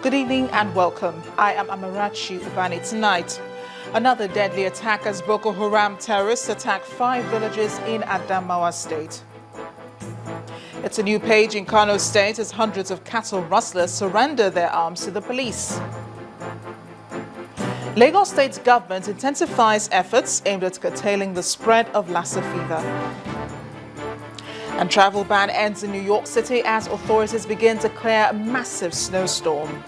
Good evening and welcome. I am Amarachi Ubani. Tonight, another deadly attack as Boko Haram terrorists attack 5 villages in Adamawa state. It's a new page in Kano state as hundreds of cattle rustlers surrender their arms to the police. Lagos State's government intensifies efforts aimed at curtailing the spread of Lassa fever. And travel ban ends in New York City as authorities begin to clear a massive snowstorm.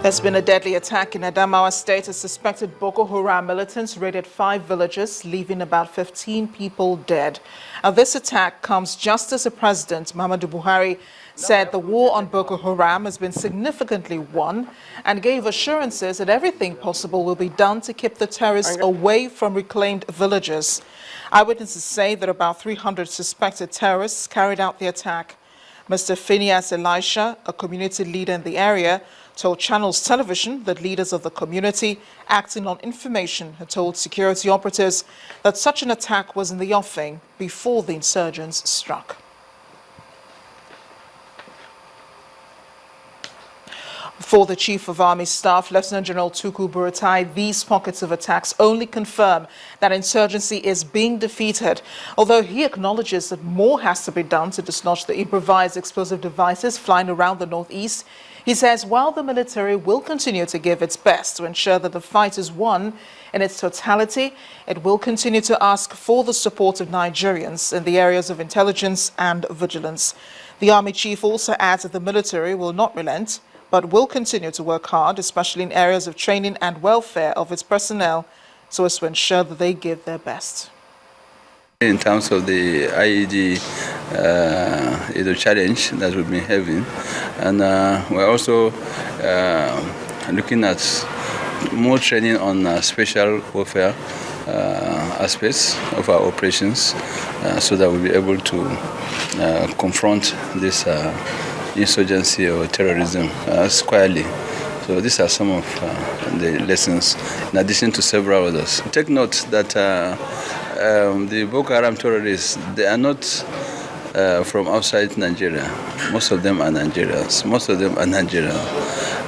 There's been a deadly attack in Adamawa state as suspected Boko Haram militants raided 5 villages, leaving about 15 people dead. Now, this attack comes just as the President, Muhammadu Buhari, said the war on Boko Haram has been significantly won and gave assurances that everything possible will be done to keep the terrorists away from reclaimed villages. Eyewitnesses say that about 300 suspected terrorists carried out the attack. Mr. Phineas Alicia, a community leader in the area, told Channels Television that leaders of the community acting on information had told security operatives that such an attack was in the offing before the insurgents struck. For the Chief of Army Staff, Lieutenant General Tuku Buratai, these pockets of attacks only confirm that insurgency is being defeated, although he acknowledges that more has to be done to dislodge the improvised explosive devices flying around the northeast. He says while the military will continue to give its best to ensure that the fight is won in its totality, it will continue to ask for the support of Nigerians in the areas of intelligence and vigilance. The Army Chief also adds that the military will not relent, but will continue to work hard, especially in areas of training and welfare of its personnel, so as to ensure that they give their best. In terms of the IED challenge that we've been having, and we're also looking at more training on special warfare aspects of our operations so that we'll be able to confront this insurgency or terrorism squarely. So these are some of the lessons, in addition to several others. Take note that the Boko Haram terrorists, they are not from outside Nigeria. Most of them are Nigerians.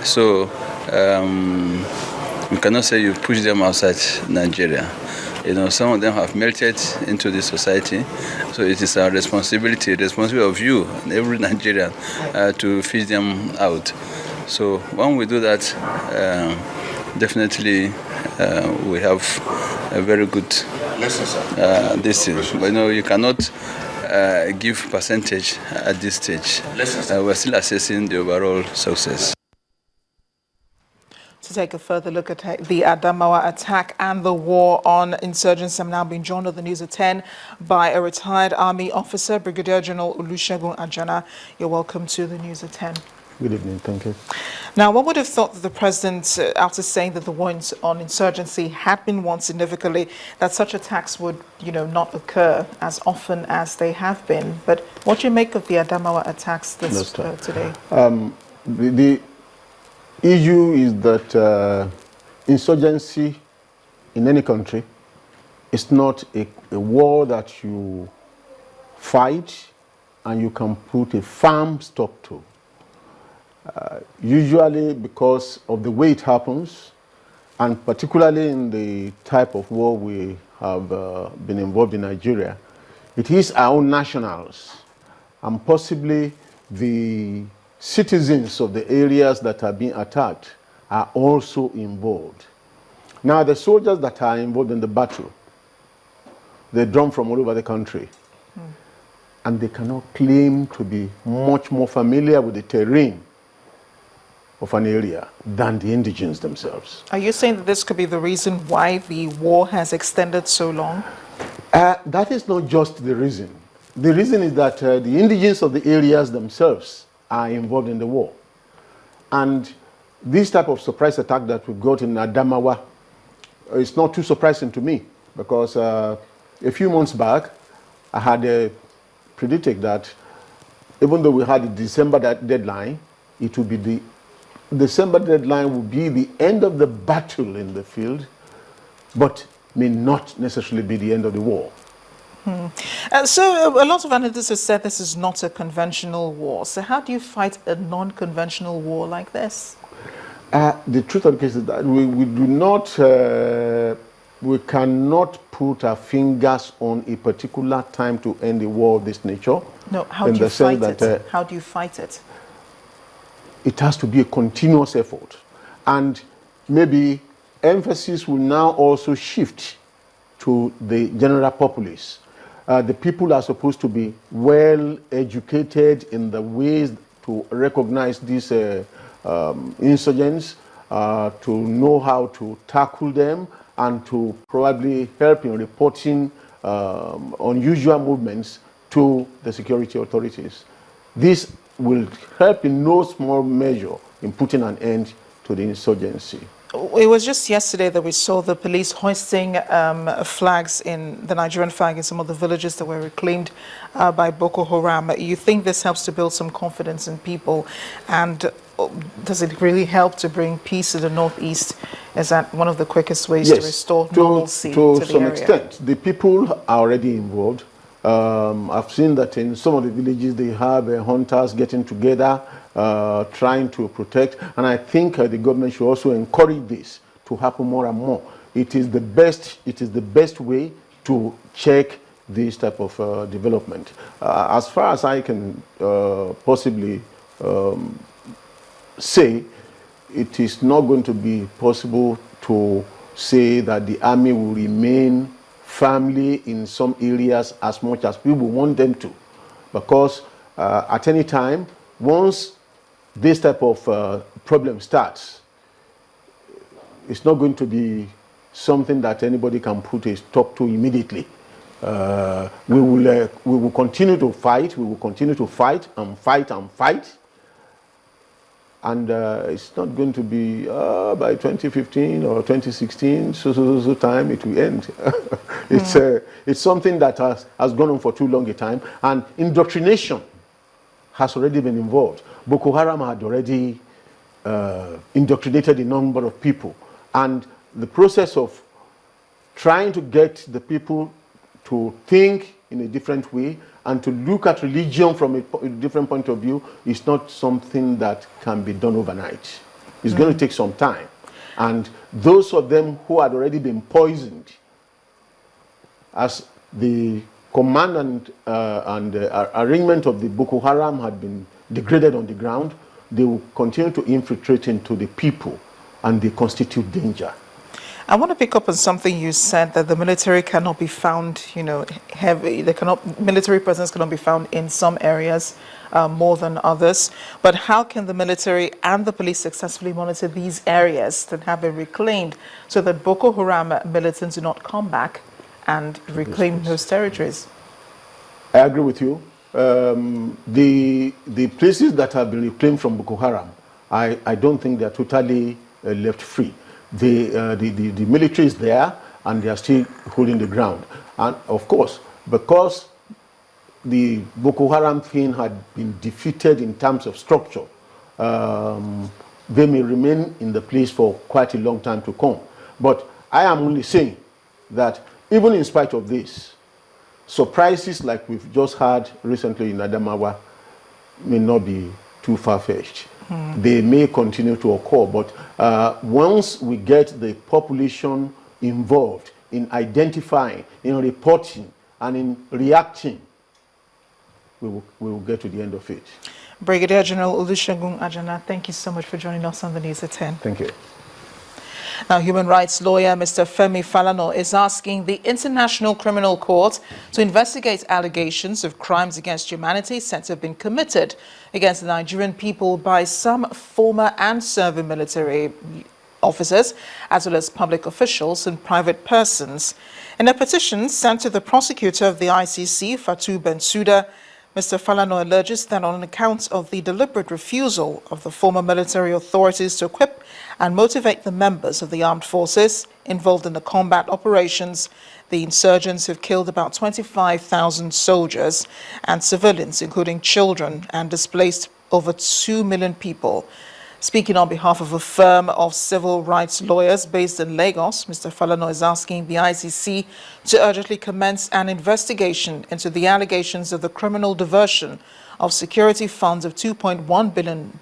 So we cannot say you push them outside Nigeria. You know, some of them have melted into the society, so it is our responsibility of you and every Nigerian to fish them out. So when we do that, definitely we have a very good this thing. But you cannot give percentage at this stage. We're still assessing the overall success. To take a further look at the Adamawa attack and the war on insurgents, I'm now being joined on the news at 10 by a retired Army officer, Brigadier General Olusegun Ajana. You're welcome to the news at 10. Good evening, thank you. Now, one would have thought that the President, after saying that the war on insurgency had been won significantly, that such attacks would, not occur as often as they have been. But what do you make of the Adamawa attacks today? The issue is that insurgency in any country is not a war that you fight and you can put a firm stop to. Usually because of the way it happens, and particularly in the type of war we have been involved in Nigeria, it is our own nationals and possibly the citizens of the areas that are being attacked are also involved. Now, the soldiers that are involved in the battle, they drawn from all over the country, and they cannot claim to be much more familiar with the terrain of an area than the indigenes themselves. Are you saying that this could be the reason why the war has extended so long? That is not just the reason. The reason is that the indigenes of the areas themselves are involved in the war. And this type of surprise attack that we got in Adamawa is not too surprising to me, because a few months back, I had predicted that even though we had a December deadline, it would be the December deadline will be the end of the battle in the field, but may not necessarily be the end of the war. So a lot of analysts have said this is not a conventional war. So how do you fight a non-conventional war like this? The truth of the case is that we do not, we cannot put our fingers on a particular time to end a war of this nature. No, how do you fight it? How do you fight it? It has to be a continuous effort. And maybe emphasis will now also shift to the general populace. The people are supposed to be well educated in the ways to recognize these insurgents, to know how to tackle them, and to probably help in reporting unusual movements to the security authorities. This will help in no small measure in putting an end to the insurgency. It was just yesterday that we saw the police hoisting flags in the Nigerian flag in some of the villages that were reclaimed by Boko Haram. You think this helps to build some confidence in people? And does it really help to bring peace to the northeast? Is that one of the quickest ways to restore normalcy to the area? To some extent. The people are already involved. I've seen that in some of the villages they have hunters getting together, trying to protect, and I think the government should also encourage this to happen more and more. It is the best way to check this type of development. As far as I can possibly say, it is not going to be possible to say that the army will remain firmly in some areas as much as people want them to, because at any time, once this type of problem starts, it's not going to be something that anybody can put a stop to immediately. We will continue to fight. We will continue to fight and fight and fight. And it's not going to be by 2015 or 2016, so time it will end. It's something that has gone on for too long a time, and indoctrination has already been involved. Boko Haram had already indoctrinated a number of people, and the process of trying to get the people to think in a different way and to look at religion from a different point of view is not something that can be done overnight. It's going to take some time. And those of them who had already been poisoned, as the command and arrangement of the Boko Haram had been degraded on the ground, they will continue to infiltrate into the people, and they constitute danger. I want to pick up on something you said, that the military cannot be found, heavy. Military presence cannot be found in some areas more than others. But how can the military and the police successfully monitor these areas that have been reclaimed so that Boko Haram militants do not come back and reclaim those territories? I agree with you. The places that have been reclaimed from Boko Haram, I don't think they are totally left free. The military is there, and they are still holding the ground. And of course, because the Boko Haram thing had been defeated in terms of structure, they may remain in the place for quite a long time to come. But I am only saying that even in spite of this, surprises like we've just had recently in Adamawa may not be too far-fetched. They may continue to occur, but once we get the population involved in identifying, in reporting, and in reacting, we will get to the end of it. Brigadier General Olusegun Ajana, thank you so much for joining us on the News at 10. Thank you. Now, human rights lawyer Mr. Femi Falana is asking the International Criminal Court to investigate allegations of crimes against humanity said to have been committed against the Nigerian people by some former and serving military officers, as well as public officials and private persons. In a petition sent to the prosecutor of the ICC, Fatou Bensouda, Mr. Falana alleges that on account of the deliberate refusal of the former military authorities to equip and motivate the members of the armed forces involved in the combat operations, the insurgents have killed about 25,000 soldiers and civilians, including children, and displaced over 2 million people. Speaking on behalf of a firm of civil rights lawyers based in Lagos, Mr. Falana is asking the ICC to urgently commence an investigation into the allegations of the criminal diversion of security funds of $2.1 billion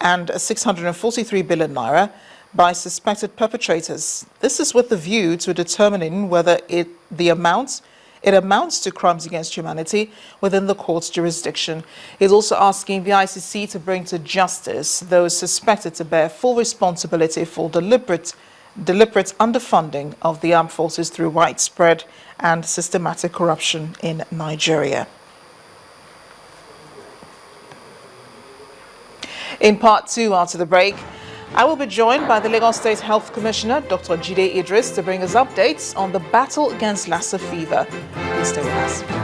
and 643 billion naira by suspected perpetrators. This is with the view to determining whether it amounts to crimes against humanity within the court's jurisdiction. He's also asking the ICC to bring to justice those suspected to bear full responsibility for deliberate underfunding of the armed forces through widespread and systematic corruption in Nigeria. In part two, after the break, I will be joined by the Lagos State Health Commissioner, Dr. Jide Idris, to bring us updates on the battle against Lassa fever. Please stay with us.